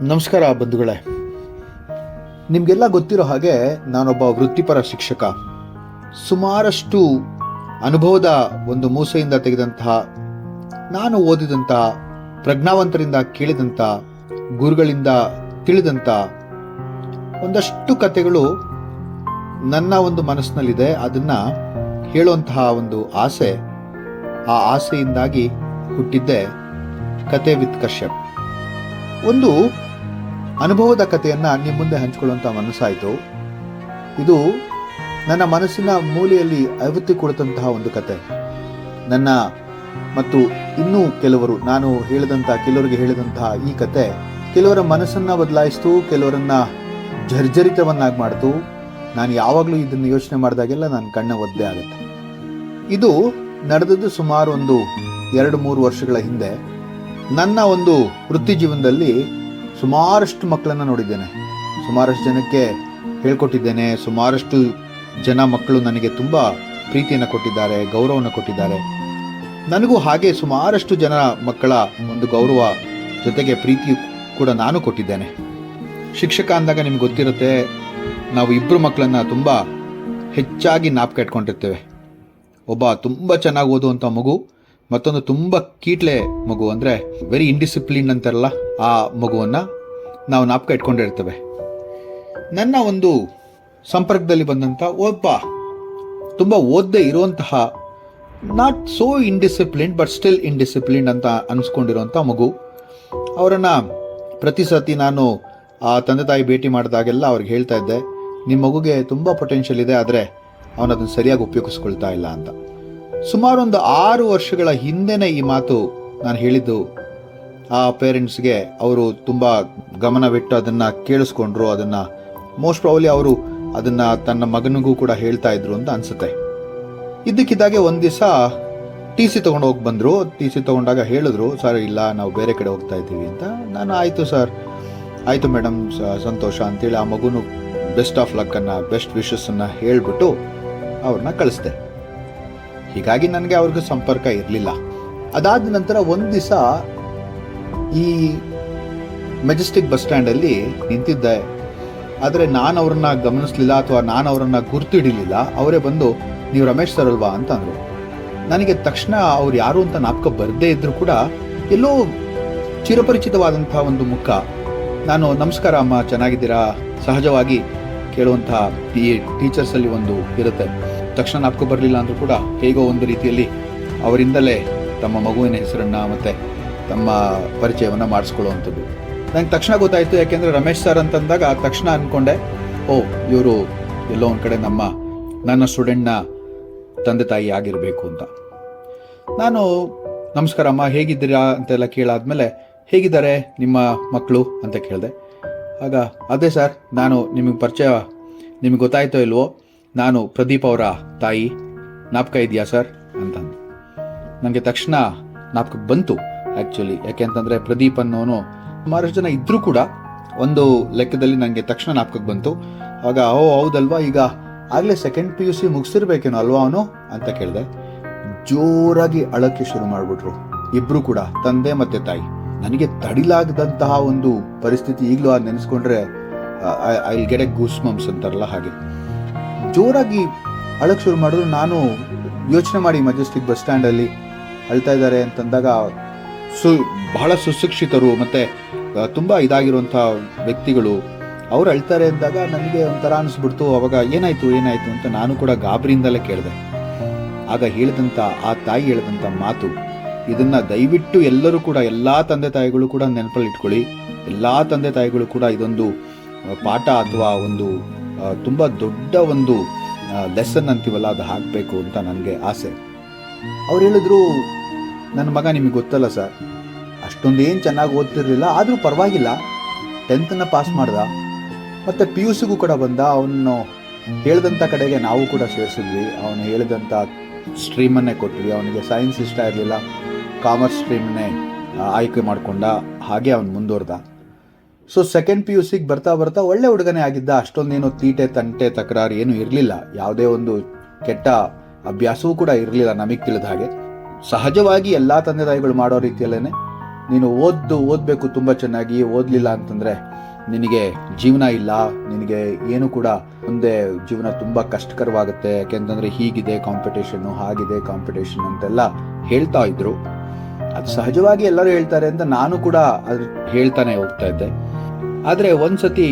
ನಮಸ್ಕಾರ ಬಂಧುಗಳೇ. ನಿಮಗೆಲ್ಲ ಗೊತ್ತಿರೋ ಹಾಗೆ ನಾನೊಬ್ಬ ವೃತ್ತಿಪರ ಶಿಕ್ಷಕ. ಸುಮಾರಷ್ಟು ಅನುಭವದ ಒಂದು ಮೂಸೆಯಿಂದ ತೆಗೆದಂತಹ, ನಾನು ಓದಿದಂತಹ, ಪ್ರಜ್ಞಾವಂತರಿಂದ ಕೇಳಿದಂಥ, ಗುರುಗಳಿಂದ ತಿಳಿದಂಥ ಒಂದಷ್ಟು ಕಥೆಗಳು ನನ್ನ ಒಂದು ಮನಸ್ಸಿನಲ್ಲಿದೆ. ಅದನ್ನು ಹೇಳುವಂತಹ ಒಂದು ಆಸೆ, ಆ ಆಸೆಯಿಂದಾಗಿ ಹುಟ್ಟಿದ್ದೆ ಕತೆ ವಿತ್ ಕಶ್ಯಪ್. ಒಂದು ಅನುಭವದ ಕಥೆಯನ್ನು ನಿಮ್ಮ ಮುಂದೆ ಹಂಚಿಕೊಳ್ಳುವಂಥ ಮನಸ್ಸಾಯಿತು. ಇದು ನನ್ನ ಮನಸ್ಸಿನ ಮೂಲೆಯಲ್ಲಿ ಅವತ್ತಿ ಕೊಡುವಂತಹ ಒಂದು ಕತೆ. ನನ್ನ ಮತ್ತು ಇನ್ನೂ ಕೆಲವರಿಗೆ ಹೇಳಿದಂತಹ ಈ ಕತೆ ಕೆಲವರ ಮನಸ್ಸನ್ನು ಬದಲಾಯಿಸ್ತು, ಕೆಲವರನ್ನ ಜರ್ಜರಿತವನ್ನಾಗಿ ಮಾಡ್ತು. ನಾನು ಯಾವಾಗಲೂ ಇದನ್ನು ಯೋಚನೆ ಮಾಡಿದಾಗೆಲ್ಲ ನನ್ನ ಕಣ್ಣ ಒದ್ದೆ ಆಗುತ್ತೆ. ಇದು ನಡೆದದ್ದು ಸುಮಾರು ಒಂದು 2-3 ವರ್ಷಗಳ ಹಿಂದೆ. ನನ್ನ ಒಂದು ವೃತ್ತಿ ಜೀವನದಲ್ಲಿ ಸುಮಾರಷ್ಟು ಮಕ್ಕಳನ್ನು ನೋಡಿದ್ದೇನೆ, ಸುಮಾರಷ್ಟು ಜನಕ್ಕೆ ಹೇಳ್ಕೊಟ್ಟಿದ್ದೇನೆ. ಸುಮಾರಷ್ಟು ಮಕ್ಕಳು ನನಗೆ ತುಂಬ ಪ್ರೀತಿಯನ್ನು ಕೊಟ್ಟಿದ್ದಾರೆ, ಗೌರವವನ್ನು ಕೊಟ್ಟಿದ್ದಾರೆ. ನನಗೂ ಹಾಗೆ ಸುಮಾರಷ್ಟು ಮಕ್ಕಳ ಒಂದು ಗೌರವ ಜೊತೆಗೆ ಪ್ರೀತಿ ಕೂಡ ನಾನು ಕೊಟ್ಟಿದ್ದೇನೆ. ಶಿಕ್ಷಕ ಅಂದಾಗ ನಿಮ್ಗೆ ಗೊತ್ತಿರುತ್ತೆ, ನಾವು ಇಬ್ಬರು ಮಕ್ಕಳನ್ನು ತುಂಬ ಹೆಚ್ಚಾಗಿ ಜ್ಞಾಪಕ ಇಟ್ಕೊಂಡಿರ್ತೇವೆ. ಒಬ್ಬ ತುಂಬ ಚೆನ್ನಾಗಿ ಓದುವಂಥ ಮಗು, ಮತ್ತೊಂದು ತುಂಬ ಕೀಟ್ಲೆ ಮಗು, ಅಂದರೆ ವೆರಿ ಇಂಡಿಸಿಪ್ಲಿನ್ ಅಂತಾರಲ್ಲ, ಆ ಮಗುವನ್ನು ನಾವು ಜ್ಞಾಪಕ ಇಟ್ಕೊಂಡಿರ್ತೇವೆ. ನನ್ನ ಒಂದು ಸಂಪರ್ಕದಲ್ಲಿ ಬಂದಂಥ ಒಬ್ಬ ತುಂಬ ಓದದೇ ಇರುವಂತಹ, ನಾಟ್ ಸೋ ಇಂಡಿಸಿಪ್ಲಿನ್ಡ್ ಬಟ್ ಸ್ಟಿಲ್ ಇಂಡಿಸಿಪ್ಲಿನ್ಡ್ ಅಂತ ಅನಿಸ್ಕೊಂಡಿರುವಂಥ ಮಗು. ಅವರನ್ನು ಪ್ರತಿ ಸತಿ ನಾನು ಆ ತಂದೆ ತಾಯಿ ಭೇಟಿ ಮಾಡಿದಾಗೆಲ್ಲ ಅವ್ರಿಗೆ ಹೇಳ್ತಾ ಇದ್ದೆ, ನಿಮ್ಮ ಮಗುಗೆ ತುಂಬ ಪೊಟೆನ್ಷಿಯಲ್ ಇದೆ, ಆದರೆ ಅವನದನ್ನು ಸರಿಯಾಗಿ ಉಪಯೋಗಿಸ್ಕೊಳ್ತಾ ಇಲ್ಲ ಅಂತ. ಸುಮಾರು ಒಂದು 6 ವರ್ಷಗಳ ಹಿಂದೆನೇ ಈ ಮಾತು ನಾನು ಹೇಳಿದ್ದು ಆ ಪೇರೆಂಟ್ಸ್ಗೆ. ಅವರು ತುಂಬ ಗಮನವಿಟ್ಟು ಅದನ್ನು ಕೇಳಿಸ್ಕೊಂಡ್ರು. ಅದನ್ನು ಮೋಸ್ಟ್ ಪ್ರಾಬಬ್ಲಿ ಅವರು ಅದನ್ನು ತನ್ನ ಮಗನಿಗೂ ಕೂಡ ಹೇಳ್ತಾ ಇದ್ರು ಅಂತ ಅನಿಸುತ್ತೆ. ಇದ್ದಕ್ಕಿದ್ದಾಗೆ ಒಂದು ದಿವಸ ಟಿ ಸಿ ತೊಗೊಂಡು ಹೋಗಿ ಬಂದರು. ಟಿ ಸಿ ತೊಗೊಂಡಾಗ ಹೇಳಿದ್ರು, ಸರ್ ಇಲ್ಲ, ನಾವು ಬೇರೆ ಕಡೆ ಹೋಗ್ತಾ ಇದ್ದೀವಿ ಅಂತ. ನಾನು ಆಯಿತು ಸರ್, ಆಯಿತು ಮೇಡಮ್, ಸಂತೋಷ ಅಂತೇಳಿ ಆ ಮಗುನು ಬೆಸ್ಟ್ ಆಫ್ ಲಕ್ಕನ್ನು, ಬೆಸ್ಟ್ ವಿಶಸ್ಸನ್ನು ಹೇಳಿಬಿಟ್ಟು ಅವ್ರನ್ನ ಕಳಿಸ್ದೆ. ಹೀಗಾಗಿ ನನಗೆ ಅವ್ರಿಗೆ ಸಂಪರ್ಕ ಇರಲಿಲ್ಲ. ಅದಾದ ನಂತರ ಒಂದು ದಿವಸ ಈ ಮೆಜೆಸ್ಟಿಕ್ ಬಸ್ ಸ್ಟ್ಯಾಂಡಲ್ಲಿ ನಿಂತಿದ್ದೆ. ಆದರೆ ನಾನು ಅವ್ರನ್ನ ಗಮನಿಸಲಿಲ್ಲ ಅಥವಾ ನಾನು ಅವರನ್ನು ಗುರ್ತು ಹಿಡಿಲಿಲ್ಲ. ಅವರೇ ಬಂದು, ನೀವು ರಮೇಶ್ ಸರ್ ಅಲ್ವಾ ಅಂತ ಅಂದರು. ನನಗೆ ತಕ್ಷಣ ಅವ್ರು ಯಾರು ಅಂತ ಜ್ಞಾಪಕ ಬರದೇ ಇದ್ದರೂ ಕೂಡ ಎಲ್ಲೋ ಚಿರಪರಿಚಿತವಾದಂಥ ಒಂದು ಮುಖ. ನಾನು ನಮಸ್ಕಾರ ಅಮ್ಮ, ಚೆನ್ನಾಗಿದ್ದೀರಾ, ಸಹಜವಾಗಿ ಕೇಳುವಂತಹ ಟೀಚರ್ಸಲ್ಲಿ ಒಂದು ಇರುತ್ತೆ. ತಕ್ಷಣ ಜ್ಞಾಪಕ ಬರಲಿಲ್ಲ ಅಂದರೂ ಕೂಡ ಹೇಗೋ ಒಂದು ರೀತಿಯಲ್ಲಿ ಅವರಿಂದಲೇ ತಮ್ಮ ಮಗುವಿನ ಹೆಸರನ್ನು ಮತ್ತು ತಮ್ಮ ಪರಿಚಯವನ್ನು ಮಾಡಿಸ್ಕೊಳ್ಳುವಂಥದ್ದು. ನನಗೆ ತಕ್ಷಣ ಗೊತ್ತಾಯಿತು. ಯಾಕೆಂದರೆ ರಮೇಶ್ ಸರ್ ಅಂತಂದಾಗ ತಕ್ಷಣ ಅಂದ್ಕೊಂಡೆ, ಓ ಇವರು ಎಲ್ಲೋ ಒಂದು ಕಡೆ ನನ್ನ ಸ್ಟೂಡೆಂಟ್ನ ತಂದೆ ತಾಯಿ ಆಗಿರಬೇಕು ಅಂತ. ನಾನು ನಮಸ್ಕಾರ ಅಮ್ಮ, ಹೇಗಿದ್ದೀರಾ ಅಂತೆಲ್ಲ ಕೇಳಾದ್ಮೇಲೆ, ಹೇಗಿದ್ದಾರೆ ನಿಮ್ಮ ಮಕ್ಕಳು ಅಂತ ಕೇಳಿದೆ. ಆಗ ಅದೇ ಸರ್, ನಾನು ನಿಮಗೆ ಗೊತ್ತಾಯ್ತೋ ಇಲ್ವೋ, ನಾನು ಪ್ರದೀಪ್ ಅವರ ತಾಯಿ, ಜ್ಞಾಪಕ ಇದೆಯಾ ಸರ್ ಅಂತ. ನನಗೆ ತಕ್ಷಣ ಜ್ಞಾಪಕಕ್ಕೆ ಬಂತು ಆ್ಯಕ್ಚುಲಿ. ಯಾಕೆಂತಂದರೆ ಪ್ರದೀಪ್ ಅನ್ನೋನು ಸುಮಾರಷ್ಟು ಜನ ಇದ್ದರೂ ಕೂಡ ಒಂದು ಲೆಕ್ಕದಲ್ಲಿ ನನಗೆ ತಕ್ಷಣ ಜ್ಞಾಪಕಕ್ಕೆ ಬಂತು. ಆಗ ಓ ಹೌದಲ್ವಾ, ಈಗ ಆಗಲೇ 2nd PUC ಮುಗಿಸಿರ್ಬೇಕೇನೋ ಅಲ್ವಾ ಅವನು ಅಂತ ಕೇಳಿದೆ. ಜೋರಾಗಿ ಅಳಕ್ಕೆ ಶುರು ಮಾಡಿಬಿಟ್ರು ಇಬ್ಬರು ಕೂಡ, ತಂದೆ ಮತ್ತು ತಾಯಿ. ನನಗೆ ತಡಿಲಾಗದಂತಹ ಒಂದು ಪರಿಸ್ಥಿತಿ. ಈಗಲೂ ಅದು ನೆನೆಸ್ಕೊಂಡ್ರೆ I will get a goose bumps ಅಂತಾರಲ್ಲ ಹಾಗೆ ಜೋರಾಗಿ ಅಳಕ್ಕೆ ಶುರು ಮಾಡಿದ್ರು. ನಾನು ಯೋಚನೆ ಮಾಡಿ, ಮೆಜೆಸ್ಟಿಕ್ ಬಸ್ ಸ್ಟ್ಯಾಂಡಲ್ಲಿ ಅಳ್ತಾ ಇದ್ದಾರೆ ಅಂತಂದಾಗ ಬಹಳ ಸುಶಿಕ್ಷಿತರು ಮತ್ತು ತುಂಬ ಇದಾಗಿರುವಂಥ ವ್ಯಕ್ತಿಗಳು ಅವ್ರು ಅಳ್ತಾರೆ ಅಂದಾಗ ನನಗೆ ಒಂಥರ ಅನಿಸ್ಬಿಡ್ತು. ಅವಾಗ ಏನಾಯಿತು ಅಂತ ನಾನು ಕೂಡ ಗಾಬರಿಯಿಂದಲೇ ಕೇಳಿದೆ. ಆಗ ಆ ತಾಯಿ ಹೇಳಿದಂಥ ಮಾತು, ಇದನ್ನು ದಯವಿಟ್ಟು ಎಲ್ಲರೂ ಕೂಡ, ಎಲ್ಲ ತಂದೆ ತಾಯಿಗಳು ಕೂಡ ನೆನಪಲ್ಲಿ ಇಟ್ಕೊಳ್ಳಿ. ಎಲ್ಲ ತಂದೆ ತಾಯಿಗಳು ಕೂಡ ಇದೊಂದು ಪಾಠ ಅಥವಾ ಒಂದು ತುಂಬ ದೊಡ್ಡ ಒಂದು ಲೆಸನ್ ಅಂತೀವಲ್ಲ, ಅದು ಹಾಕಬೇಕು ಅಂತ ನನಗೆ ಆಸೆ. ಅವ್ರು ಹೇಳಿದ್ರು, ನನ್ನ ಮಗ ನಿಮಗೆ ಗೊತ್ತಲ್ಲ ಸರ್, ಅಷ್ಟೊಂದೇನು ಚೆನ್ನಾಗಿ ಓದ್ತಿರ್ಲಿಲ್ಲ, ಆದರೂ ಪರವಾಗಿಲ್ಲ, 10th ಪಾಸ್ ಮಾಡ್ದ, ಮತ್ತು PUCಗೂ ಕೂಡ ಬಂದ. ಅವನು ಹೇಳಿದಂಥ ಕಡೆಗೆ ನಾವು ಕೂಡ ಸೇರಿಸಿದ್ವಿ. ಅವನು ಹೇಳಿದಂಥ ಸ್ಟ್ರೀಮನ್ನೇ ಕೊಟ್ವಿ. ಅವನಿಗೆ ಸೈನ್ಸ್ ಇಷ್ಟ ಇರಲಿಲ್ಲ, ಕಾಮರ್ಸ್ ಸ್ಟ್ರೀಮ್ನೇ ಆಯ್ಕೆ ಮಾಡಿಕೊಂಡ. ಹಾಗೆ ಅವನು ಮುಂದುವರ್ದ. ಸೊ 2nd PUCಗೆ ಬರ್ತಾ ಒಳ್ಳೆ ಹುಡುಗನೇ ಆಗಿದ್ದ. ಅಷ್ಟೊಂದೇನು ತೀಟೆ ತಂಟೆ ತಕರಾರು ಏನೂ ಇರಲಿಲ್ಲ. ಯಾವುದೇ ಒಂದು ಕೆಟ್ಟ ಅಭ್ಯಾಸವೂ ಕೂಡ ಇರಲಿಲ್ಲ ನಮಗೆ ತಿಳಿದ ಹಾಗೆ. ಸಹಜವಾಗಿ ಎಲ್ಲ ತಂದೆ ತಾಯಿಗಳು ಮಾಡೋ ರೀತಿಯಲ್ಲೇ ನೀನು ಓದಬೇಕು ತುಂಬ ಚೆನ್ನಾಗಿ, ಓದಲಿಲ್ಲ ಅಂತಂದರೆ ನಿನಗೆ ಜೀವನ ಇಲ್ಲ, ನಿನಗೆ ಏನು ಕೂಡ ಮುಂದೆ ಜೀವನ ತುಂಬ ಕಷ್ಟಕರವಾಗುತ್ತೆ, ಯಾಕೆಂತಂದರೆ ಹೀಗಿದೆ ಕಾಂಪಿಟೇಷನ್ನು, ಹಾಗಿದೆ ಕಾಂಪಿಟೇಷನ್ ಅಂತೆಲ್ಲ ಹೇಳ್ತಾ ಇದ್ರು. ಅದು ಸಹಜವಾಗಿ ಎಲ್ಲರೂ ಹೇಳ್ತಾರೆ ಅಂತ ನಾನು ಕೂಡ ಅದು ಹೇಳ್ತಾನೆ ಹೋಗ್ತಾ ಇದ್ದೆ. ಆದರೆ ಒಂದ್ಸತಿ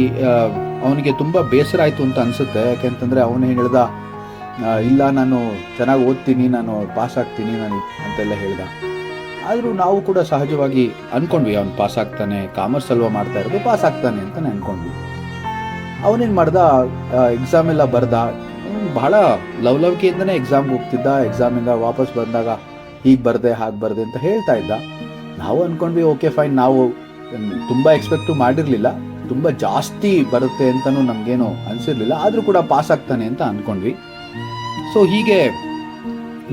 ಅವನಿಗೆ ತುಂಬ ಬೇಸರ ಆಯಿತು ಅಂತ ಅನಿಸುತ್ತೆ. ಯಾಕೆಂತಂದರೆ ಅವನು ಹೇಳ್ದ, ಇಲ್ಲ ನಾನು ಚೆನ್ನಾಗಿ ಓದ್ತೀನಿ, ನಾನು ಪಾಸ್ ಆಗ್ತೀನಿ ನಾನು ಅಂತೆಲ್ಲ ಹೇಳ್ದ. ಆದರೂ ನಾವು ಕೂಡ ಸಹಜವಾಗಿ ಅಂದ್ಕೊಂಡ್ವಿ ಅವನು ಪಾಸ್ ಆಗ್ತಾನೆ, ಕಾಮರ್ಸ್ ಅಲ್ವಾ ಮಾಡ್ತಾ ಇರೋದು, ಪಾಸ್ ಆಗ್ತಾನೆ ಅಂತಲೇ ಅಂದ್ಕೊಂಡ್ವಿ. ಅವನೇನು ಮಾಡ್ದ, ಎಕ್ಸಾಮ್ ಎಲ್ಲ ಬರ್ದ, ಬಹಳ ಲವಲವಿಕೆಯಿಂದನೇ ಎಕ್ಸಾಮ್ಗೆ ಹೋಗ್ತಿದ್ದ. ಎಕ್ಸಾಮಿಂದ ವಾಪಸ್ ಬಂದಾಗ ಹೀಗೆ ಬರ್ದೆ ಹಾಗೆ ಬರ್ದೆ ಅಂತ ಹೇಳ್ತಾ ಇದ್ದ. ನಾವು ಅಂದ್ಕೊಂಡ್ವಿ ಓಕೆ ಫೈನ್, ನಾವು ತುಂಬ ಎಕ್ಸ್ಪೆಕ್ಟು ಮಾಡಿರಲಿಲ್ಲ, ತುಂಬ ಜಾಸ್ತಿ ಬರುತ್ತೆ ಅಂತಲೂ ನಮಗೇನು ಅನಿಸಿರ್ಲಿಲ್ಲ, ಆದರೂ ಕೂಡ ಪಾಸ್ ಆಗ್ತಾನೆ ಅಂತ ಅಂದ್ಕೊಂಡ್ವಿ. ಸೊ ಹೀಗೆ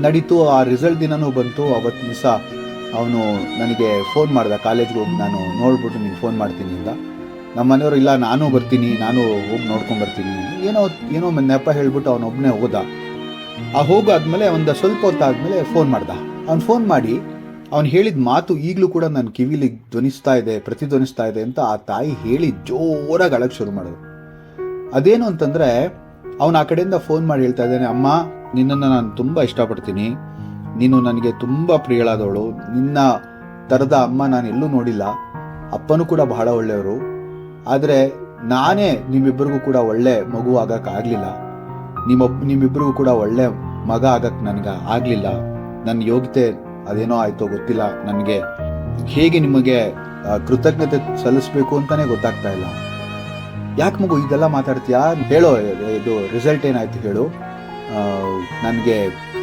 ನಡೀತು. ಆ ರಿಸಲ್ಟ್ ದಿನನೂ ಬಂತು. ಅವತ್ತು ದಿವಸ ಅವನು ನನಗೆ ಫೋನ್ ಮಾಡ್ದ, ಕಾಲೇಜ್ಗೆ ಹೋಗಿ ನಾನು ನೋಡ್ಬಿಟ್ಟು ನಿಂಗೆ ಫೋನ್ ಮಾಡ್ತೀನಿ ಅಂತ. ನಮ್ಮ ಮನೆಯವರು ಇಲ್ಲ ನಾನು ಬರ್ತೀನಿ, ನಾನು ಹೋಗಿ ನೋಡ್ಕೊಂಡ್ಬರ್ತೀನಿ, ಏನೋ ನೆಪ ಹೇಳ್ಬಿಟ್ಟು ಅವನೊಬ್ಬನೇ ಹೋದ. ಆ ಹೋಗಾದ್ಮೇಲೆ ಒಂದು ಸ್ವಲ್ಪ ಹೊತ್ತಾದ್ಮೇಲೆ ಫೋನ್ ಮಾಡ್ದ. ಅವ್ನು ಫೋನ್ ಮಾಡಿ ಅವ್ನು ಹೇಳಿದ ಮಾತು ಈಗಲೂ ಕೂಡ ನನ್ನ ಕಿವಿಲಿ ಪ್ರತಿಧ್ವನಿಸ್ತಾ ಇದೆ ಅಂತ ಆ ತಾಯಿ ಹೇಳಿ ಜೋರಾಗಿ ಅಳಕ್ಕೆ ಶುರು ಮಾಡಿದ್ರು. ಅದೇನು ಅಂತಂದರೆ, ಅವನು ಆ ಕಡೆಯಿಂದ ಫೋನ್ ಮಾಡಿ ಹೇಳ್ತಾ ಇದ್ದಾನೆ, ಅಮ್ಮ ನಿನ್ನನ್ನು ನಾನು ತುಂಬ ಇಷ್ಟಪಡ್ತೀನಿ, ನೀನು ನನಗೆ ತುಂಬ ಪ್ರಿಯಳಾದವಳು, ನಿನ್ನ ಥರದ ಅಮ್ಮ ನಾನು ಎಲ್ಲೂ ನೋಡಿಲ್ಲ, ಅಪ್ಪನೂ ಕೂಡ ಬಹಳ ಒಳ್ಳೆಯವರು, ಆದರೆ ನಾನೇ ನಿಮ್ಮಿಬ್ಬರಿಗೂ ಕೂಡ ಒಳ್ಳೆ ಮಗು ಆಗಕ್ಕಾಗಲಿಲ್ಲ, ನಿಮ್ಮಿಬ್ಬರಿಗೂ ಕೂಡ ಒಳ್ಳೆ ಮಗ ಆಗಕ್ಕೆ ನನಗೆ ಆಗಲಿಲ್ಲ, ನನ್ನ ಯೋಗ್ಯತೆ ಅದೇನೋ ಆಯಿತೋ ಗೊತ್ತಿಲ್ಲ, ನನಗೆ ಹೇಗೆ ನಿಮಗೆ ಕೃತಜ್ಞತೆ ಸಲ್ಲಿಸಬೇಕು ಅಂತಲೇ ಗೊತ್ತಾಗ್ತಾ ಇಲ್ಲ. ಯಾಕೆ ಮಗು ಇದೆಲ್ಲ ಮಾತಾಡ್ತೀಯಾ, ಹೇಳೋ ಇದು ರಿಸಲ್ಟ್ ಏನಾಯ್ತು ಹೇಳು, ನನಗೆ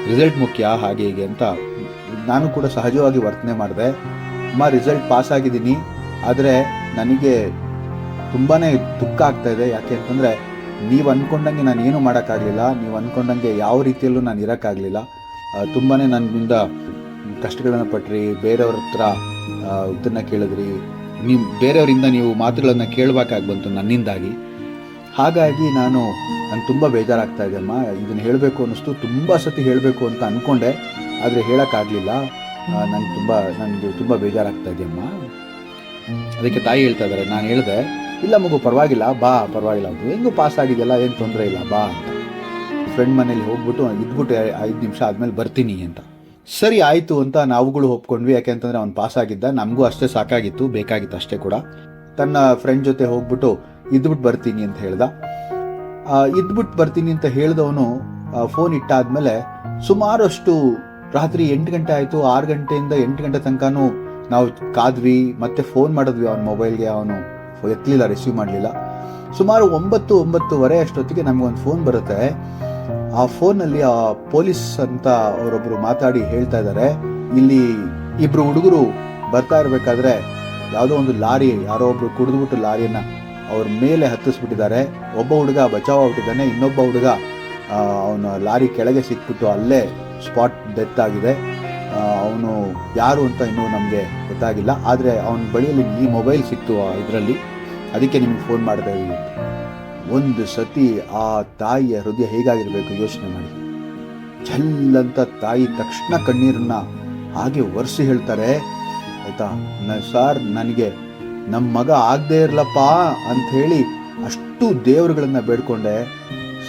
ರಿಸಲ್ಟ್ ಮುಖ್ಯ, ಹಾಗೆ ಹೀಗೆ ಅಂತ ನಾನು ಕೂಡ ಸಹಜವಾಗಿ ವರ್ತನೆ ಮಾಡಿದೆ. ಅಮ್ಮ ರಿಸಲ್ಟ್ ಪಾಸ್ ಆಗಿದ್ದೀನಿ, ಆದರೆ ನನಗೆ ತುಂಬಾ ದುಃಖ ಆಗ್ತಾ ಇದೆ. ಯಾಕೆ ಅಂತಂದರೆ ನೀವು ಅಂದ್ಕೊಂಡಂಗೆ ನಾನು ಏನೂ ಮಾಡೋಕ್ಕಾಗಲಿಲ್ಲ, ನೀವು ಅಂದ್ಕೊಂಡಂಗೆ ಯಾವ ರೀತಿಯಲ್ಲೂ ನಾನು ಇರೋಕ್ಕಾಗಲಿಲ್ಲ, ತುಂಬಾ ನನ್ನಿಂದ ಕಷ್ಟಗಳನ್ನು ಪಟ್ರಿ, ಬೇರೆಯವ್ರ ಹತ್ರ ಇದನ್ನು ಕೇಳಿದ್ರಿ, ಬೇರೆಯವರಿಂದ ನೀವು ಮಾತುಗಳನ್ನು ಕೇಳಬೇಕಾಗಿ ಬಂತು ನನ್ನಿಂದಾಗಿ. ಹಾಗಾಗಿ ನನಗೆ ತುಂಬ ಬೇಜಾರಾಗ್ತಾ ಇದೆ ಅಮ್ಮ, ಇದನ್ನು ಹೇಳಬೇಕು ಅನ್ನಿಸ್ತು, ತುಂಬ ಸತಿ ಹೇಳಬೇಕು ಅಂತ ಅಂದ್ಕೊಂಡೆ, ಆದರೆ ಹೇಳೋಕ್ಕಾಗಲಿಲ್ಲ, ನನಗೆ ತುಂಬ ಬೇಜಾರಾಗ್ತಾ ಇದೆಯಮ್ಮ. ಅದಕ್ಕೆ ತಾಯಿ ಹೇಳ್ತಾ ಇದ್ದಾರೆ. ನಾನು ಹೇಳಿದೆ, ಇಲ್ಲ ಮಗು ಪರವಾಗಿಲ್ಲ, ಬಾ ಪರವಾಗಿಲ್ಲ, ಹೆಂಗೂ ಪಾಸ್ ಆಗಿದೆಯಲ್ಲ, ಏನು ತೊಂದರೆ ಇಲ್ಲ, ಬಾ ಅಂತ. ಫ್ರೆಂಡ್ ಮನೇಲಿ ಹೋಗ್ಬಿಟ್ಟು ಇದ್ಬಿಟ್ಟು 5 ನಿಮಿಷ ಆದಮೇಲೆ ಬರ್ತೀನಿ ಅಂತ. ಸರಿ ಆಯಿತು ಅಂತ ನಾವುಗಳು ಒಪ್ಕೊಂಡ್ವಿ. ಯಾಕೆಂತಂದರೆ ಅವ್ನು ಪಾಸ್ ಆಗಿದ್ದ, ನಮಗೂ ಅಷ್ಟೇ ಸಾಕಾಗಿತ್ತು, ಬೇಕಾಗಿತ್ತು ಅಷ್ಟೇ ಕೂಡ. ತನ್ನ ಫ್ರೆಂಡ್ ಜೊತೆ ಹೋಗ್ಬಿಟ್ಟು ಇದ್ಬಿಟ್ಟು ಬರ್ತೀನಿ ಅಂತ ಹೇಳ್ದ. ಇದ್ಬಿಟ್ಟು ಬರ್ತೀನಿ ಅಂತ ಹೇಳಿದವನು ಫೋನ್ ಇಟ್ಟಾದ್ಮೇಲೆ ಸುಮಾರಷ್ಟು ರಾತ್ರಿ 8 ಗಂಟೆ ಆಯಿತು. 6 ಗಂಟೆಯಿಂದ 8 ಗಂಟೆ ತನಕನೂ ನಾವು ಕಾದ್ವಿ, ಮತ್ತೆ ಫೋನ್ ಮಾಡಿದ್ವಿ ಅವನ ಮೊಬೈಲ್ಗೆ, ಅವನು ಎತ್ತಲಿಲ್ಲ, ರಿಸೀವ್ ಮಾಡಲಿಲ್ಲ. ಸುಮಾರು 9-9:30 ಅಷ್ಟೊತ್ತಿಗೆ ನಮಗೊಂದು ಫೋನ್ ಬರುತ್ತೆ. ಆ ಫೋನಲ್ಲಿ ಆ ಪೊಲೀಸ್ ಅಂತ ಅವರೊಬ್ಬರು ಮಾತಾಡಿ ಹೇಳ್ತಾ ಇದ್ದಾರೆ, ಇಲ್ಲಿ 2 ಹುಡುಗರು ಬರ್ತಾ ಇರಬೇಕಾದ್ರೆ ಯಾವುದೋ ಒಂದು ಲಾರಿ, ಯಾರೋ ಒಬ್ರು ಕುಡಿದ್ಬಿಟ್ಟು ಲಾರಿಯನ್ನು ಅವ್ರ ಮೇಲೆ ಹತ್ತಿಸ್ಬಿಟ್ಟಿದ್ದಾರೆ. ಒಬ್ಬ ಹುಡುಗ ಬಚಾವ್ ಆಗ್ಬಿಟ್ಟಿದ್ದಾನೆ, ಇನ್ನೊಬ್ಬ ಹುಡುಗ ಅವನು ಲಾರಿ ಕೆಳಗೆ ಸಿಕ್ಬಿಟ್ಟು ಅಲ್ಲೇ ಸ್ಪಾಟ್ ಡೆತ್ ಆಗಿದೆ. ಅವನು ಯಾರು ಅಂತ ಇನ್ನೂ ನಮಗೆ ಗೊತ್ತಾಗಿಲ್ಲ, ಆದರೆ ಅವನ ಬಳಿಯಲ್ಲಿ ಈ ಮೊಬೈಲ್ ಸಿಕ್ತು ಇದರಲ್ಲಿ, ಅದಕ್ಕೆ ನಿಮ್ಗೆ ಫೋನ್ ಮಾಡ್ತಾ ಇದ್ದೀವಿ. ಒಂದು ಸತಿ ಆ ತಾಯಿಯ ಹೃದಯ ಹೇಗಾಗಿರ್ಬೇಕು ಯೋಚನೆ ಮಾಡಿ. ಛಲ್ಲಂತ ತಾಯಿ ತಕ್ಷಣ ಕಣ್ಣೀರನ್ನ ಹಾಗೆ ಒರೆಸಿ ಹೇಳ್ತಾರೆ, ಆಯ್ತಾ ಸರ್, ನನಗೆ ನಮ್ಮ ಮಗ ಆಗದೆ ಇರಲಪ್ಪ ಅಂಥೇಳಿ ಅಷ್ಟು ದೇವರುಗಳನ್ನ ಬೇಡ್ಕೊಂಡೆ.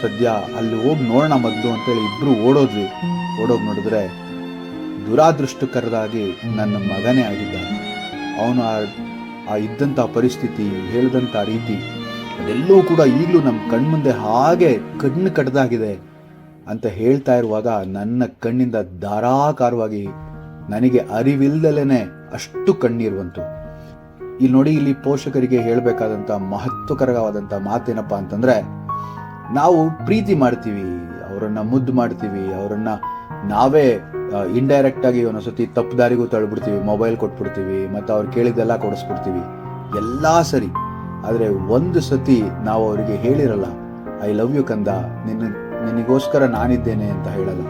ಸದ್ಯ ಅಲ್ಲಿ ಹೋಗಿ ನೋಡೋಣ ಮೊದಲು ಅಂತೇಳಿ ಇಬ್ಬರು ಓಡೋಗಿ ನೋಡಿದ್ರೆ ದುರಾದೃಷ್ಟಕರದಾಗಿ ನನ್ನ ಮಗನೇ ಆಗಿದ್ದಾನೆ. ಅವನು ಆ ಇದ್ದಂಥ ಪರಿಸ್ಥಿತಿ, ಹೇಳಿದಂಥ ರೀತಿ ಅದೆಲ್ಲವೂ ಕೂಡ ಈಗಲೂ ನಮ್ಮ ಕಣ್ಮುಂದೆ ಹಾಗೆ ಕಣ್ಣು ಕಡ್ದಾಗಿದೆ ಅಂತ ಹೇಳ್ತಾ ಇರುವಾಗ ನನ್ನ ಕಣ್ಣಿಂದ ಧಾರಾಕಾರವಾಗಿ ನನಗೆ ಅರಿವಿಲ್ದಲೇ ಅಷ್ಟು ಕಣ್ಣೀರು ಬಂತು. ಇಲ್ಲಿ ನೋಡಿ, ಇಲ್ಲಿ ಪೋಷಕರಿಗೆ ಹೇಳಬೇಕಾದಂಥ ಮಹತ್ವಕರವಾದಂಥ ಮಾತೇನಪ್ಪ ಅಂತಂದರೆ, ನಾವು ಪ್ರೀತಿ ಮಾಡ್ತೀವಿ, ಅವರನ್ನು ಮುದ್ದು ಮಾಡ್ತೀವಿ, ಅವರನ್ನು ನಾವೇ ಇಂಡೈರೆಕ್ಟಾಗಿ ಒಂದೊಂದ್ಸತಿ ತಪ್ಪು ದಾರಿಗೂ ತಳ್ಳಿಬಿಡ್ತೀವಿ, ಮೊಬೈಲ್ ಕೊಟ್ಬಿಡ್ತೀವಿ, ಮತ್ತು ಅವ್ರು ಕೇಳಿದ್ದೆಲ್ಲ ಕೊಡಿಸ್ಬಿಡ್ತೀವಿ, ಎಲ್ಲ ಸರಿ. ಆದರೆ ಒಂದು ಸತಿ ನಾವು ಅವರಿಗೆ ಹೇಳಿರಲ್ಲ, ಐ ಲವ್ ಯು ಕಂದ, ನಿನಗೋಸ್ಕರ ನಾನಿದ್ದೇನೆ ಅಂತ ಹೇಳಲ್ಲ.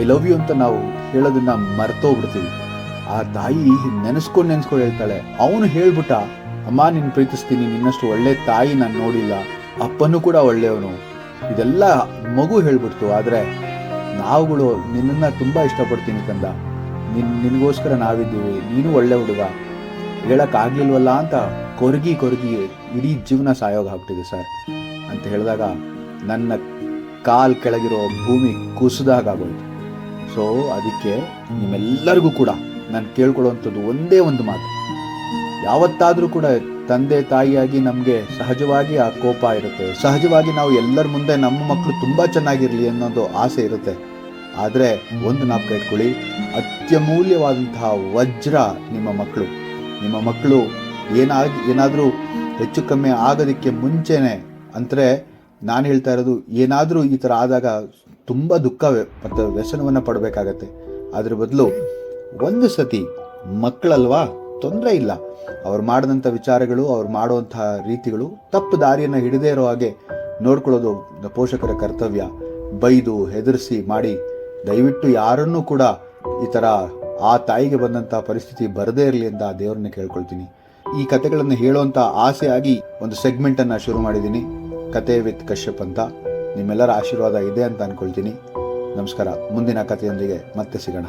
ಐ ಲವ್ ಯು ಅಂತ ನಾವು ಹೇಳೋದನ್ನ ಮರ್ತೋಗ್ಬಿಡ್ತೀವಿ. ಆ ತಾಯಿ ನೆನೆಸ್ಕೊಂಡು ಹೇಳ್ತಾಳೆ, ಅವನು ಹೇಳ್ಬಿಟ್ಟ, ಅಮ್ಮ ನಿನ್ನ ಪ್ರೀತಿಸ್ತೀನಿ, ನಿನ್ನಷ್ಟು ಒಳ್ಳೆ ತಾಯಿ ನಾನು ನೋಡಿಲ್ಲ, ಅಪ್ಪನೂ ಕೂಡ ಒಳ್ಳೆಯವನು, ಇದೆಲ್ಲ ಮಗು ಹೇಳ್ಬಿಡ್ತು. ಆದರೆ ನಾವುಗಳು ನಿನ್ನನ್ನು ತುಂಬ ಇಷ್ಟಪಡ್ತೀನಿ ಕಂದ, ನಿನಗೋಸ್ಕರ ನಾವಿದ್ದೀವಿ, ನೀನು ಒಳ್ಳೆ ಹುಡುಗ, ಹೇಳೋಕ್ಕಾಗಲಿಲ್ವಲ್ಲ ಅಂತ ಕೊರಗಿ ಇಡೀ ಜೀವನ ಸಾಯೋಗ ಆಗ್ತಿದೆ ಸರ್ ಅಂತ ಹೇಳಿದಾಗ ನನ್ನ ಕಾಲ್ ಕೆಳಗಿರೋ ಭೂಮಿ ಕುಸಿದಾಗೋಯ್ತು. ಸೊ ಅದಕ್ಕೆ ನಿಮ್ಮೆಲ್ಲರಿಗೂ ಕೂಡ ನಾನು ಕೇಳ್ಕೊಳ್ಳುವಂಥದ್ದು ಒಂದೇ ಒಂದು ಮಾತು, ಯಾವತ್ತಾದರೂ ಕೂಡ ತಂದೆ ತಾಯಿಯಾಗಿ ನಮಗೆ ಸಹಜವಾಗಿ ಆ ಕೋಪ ಇರುತ್ತೆ, ಸಹಜವಾಗಿ ನಾವು ಎಲ್ಲರ ಮುಂದೆ ನಮ್ಮ ಮಕ್ಕಳು ತುಂಬ ಚೆನ್ನಾಗಿರಲಿ ಅನ್ನೋದು ಆಸೆ ಇರುತ್ತೆ. ಆದರೆ ಒಂದು ಜ್ಞಾಪಕ ಇಟ್ಕೊಳ್ಳಿ, ಅತ್ಯಮೂಲ್ಯವಾದಂತಹ ವಜ್ರ ನಿಮ್ಮ ಮಕ್ಕಳು ಏನಾದರೂ ಹೆಚ್ಚು ಕಮ್ಮಿ ಆಗೋದಕ್ಕೆ ಮುಂಚೆನೆ ಅಂದರೆ ನಾನು ಹೇಳ್ತಾ ಇರೋದು, ಏನಾದರೂ ಈ ಥರ ಆದಾಗ ತುಂಬ ದುಃಖ ಮತ್ತು ವ್ಯಸನವನ್ನು ಪಡಬೇಕಾಗತ್ತೆ. ಅದ್ರ ಬದಲು ಒಂದು ಸತಿ ಮಕ್ಕಳಲ್ವಾ, ತೊಂದರೆ ಇಲ್ಲ, ಅವ್ರು ಮಾಡಿದಂಥ ವಿಚಾರಗಳು, ಅವ್ರು ಮಾಡುವಂತಹ ರೀತಿಗಳು ತಪ್ಪು ದಾರಿಯನ್ನು ಹಿಡಿದೇ ಇರೋ ಹಾಗೆ ನೋಡ್ಕೊಳ್ಳೋದು ಪೋಷಕರ ಕರ್ತವ್ಯ. ಬೈದು ಹೆದರಿಸಿ ಮಾಡಿ ದಯವಿಟ್ಟು ಯಾರನ್ನೂ ಕೂಡ ಈ ಥರ ಆ ತಾಯಿಗೆ ಬಂದಂಥ ಪರಿಸ್ಥಿತಿ ಬರದೇ ಇರಲಿ ಅಂತ ದೇವ್ರನ್ನ ಕೇಳ್ಕೊಳ್ತೀನಿ. ಈ ಕಥೆಗಳನ್ನು ಹೇಳುವಂಥ ಆಸೆಯಾಗಿ ಒಂದು ಸೆಗ್ಮೆಂಟನ್ನು ಶುರು ಮಾಡಿದ್ದೀನಿ, ಕತೆ ವಿತ್ ಕಶ್ಯಪ್ ಅಂತ. ನಿಮ್ಮೆಲ್ಲರ ಆಶೀರ್ವಾದ ಇದೆ ಅಂತ ಅಂದ್ಕೊಳ್ತೀನಿ. ನಮಸ್ಕಾರ. ಮುಂದಿನ ಕಥೆಯೊಂದಿಗೆ ಮತ್ತೆ ಸಿಗೋಣ.